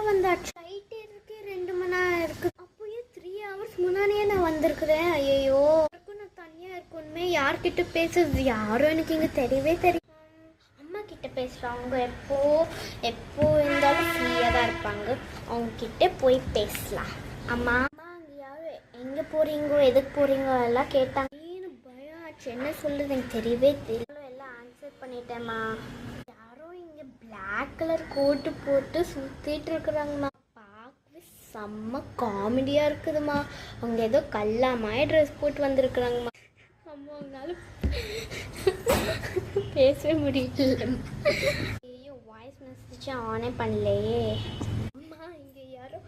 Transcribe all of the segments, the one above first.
வந்தாச்சு. ஃப்ளைட் இருக்கு 2 மணி நேரம் இருக்கு. அப்போயே 3 hours முன்னாடியே நான் வந்திருக்கிறேன். ஐயோ நான் தனியாக இருக்கணுமே, யார்கிட்ட பேசுறது? யாரும் எனக்கு இங்கே தெரியவே தெரியும். அம்மா கிட்ட பேசுகிறவங்க எப்போ இருந்தாலும் ஃப்ரீயாக தான் இருப்பாங்க. அவங்கக்கிட்ட போய் பேசலாம். அம்மா அங்கே யாரும் எங்கே போகிறீங்கோ எதுக்கு போகிறீங்கோ எல்லாம் கேட்டாங்க. பயம் ஆச்சு, என்ன சொல்கிறது எனக்கு தெரியவே தெரியல. எல்லாம் ஆன்சர் பண்ணிட்டேம்மா. யாரோ இங்கே பிளாக் கலர் கோட்டு போட்டு சுற்றிட்டு இருக்கிறாங்கம்மா. பார்க்கவே செம்ம காமெடியாக இருக்குதுமா. அவங்க ஏதோ கல்லாமாய ட்ரெஸ் போட்டு வந்திருக்குறாங்கம்மா. அம்மா அவங்களால பேசவே முடியல. ஐயோ வாய்ஸ் மெசேஜ் ஆனே பண்ணலையே. அம்மா இங்கே யாரும்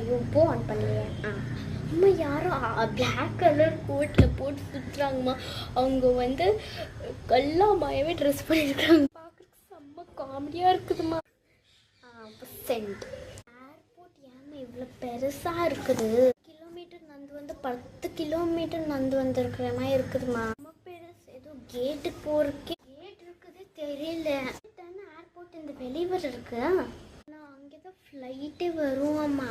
ஐயோ போ ஆன் பண்ணலையே. அம்மா யாரும் பிளாக் கலர் கோட்டில் போட்டு சுற்றுறாங்கம்மா. அவங்க கல்லாமாயவே ட்ரெஸ் பண்ணியிருக்காங்க. பார்க்குறதுக்கு செம்ம காமெடியாக இருக்குதுமா. சென்ட் ஏர்போர்ட் ஏமா இவ்வளோ பெருசாக இருக்குது? கிலோமீட்டர் நடந்து 10 கிலோமீட்டர் நடந்து வந்திருக்கிற மாதிரி இருக்குதுமா. ஏதோ கேட்டுக்கு போறதுக்கு கேட் இருக்குது தெரியல. ஏர்போர்ட் இந்த வெளியூர் இருக்கு. நான் அங்கேதான் ஃப்ளைட்டே வருவாம்மா.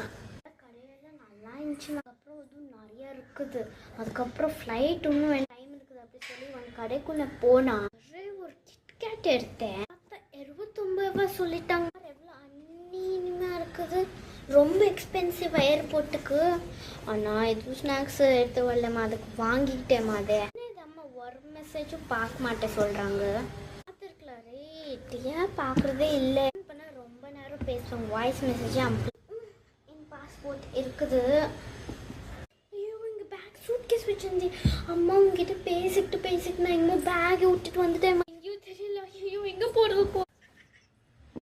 கடையெல்லாம் நல்லா இருந்துச்சுமா. அப்புறம் இதுவும் நிறையா இருக்குது. அதுக்கப்புறம் ஃப்ளைட் இன்னும் டைம் இருக்குது அப்படி சொல்லி ஒரு கடைக்குள்ளே போனா ஒரு கிட்கேட் எடுத்தேன். 29 ரூபா சொல்லிட்டாங்க. எவ்வளோ அந்நியமாக இருக்குது. ரொம்ப எக்ஸ்பென்சிவ் ஏர்போர்ட்டுக்கு. ஆனால் எதுவும் ஸ்நாக்ஸ் எடுத்து வரலம்மா, அதுக்கு வாங்கிக்கிட்டேம்மா. அதை ஒரு மெசேஜும் பார்க்க மாட்டேன் சொல்கிறாங்க. பார்த்துருக்கலாம் ரேட் ஏன் பார்க்குறதே இல்லை. பண்ணால் ரொம்ப நேரம் பேசுகிறோம். வாய்ஸ் மெசேஜே என் பாஸ்போர்ட் இருக்குது. ஐயோ இங்கே பேக் சூட் கேஸ் வச்சுருந்தி. அம்மா உங்ககிட்ட பேசிக்கிட்டு நான் எங்கே பேக்கை விட்டுட்டு வந்துட்டேன். ஐயோ தெரியல. ஐயோ எங்கே போகிறது?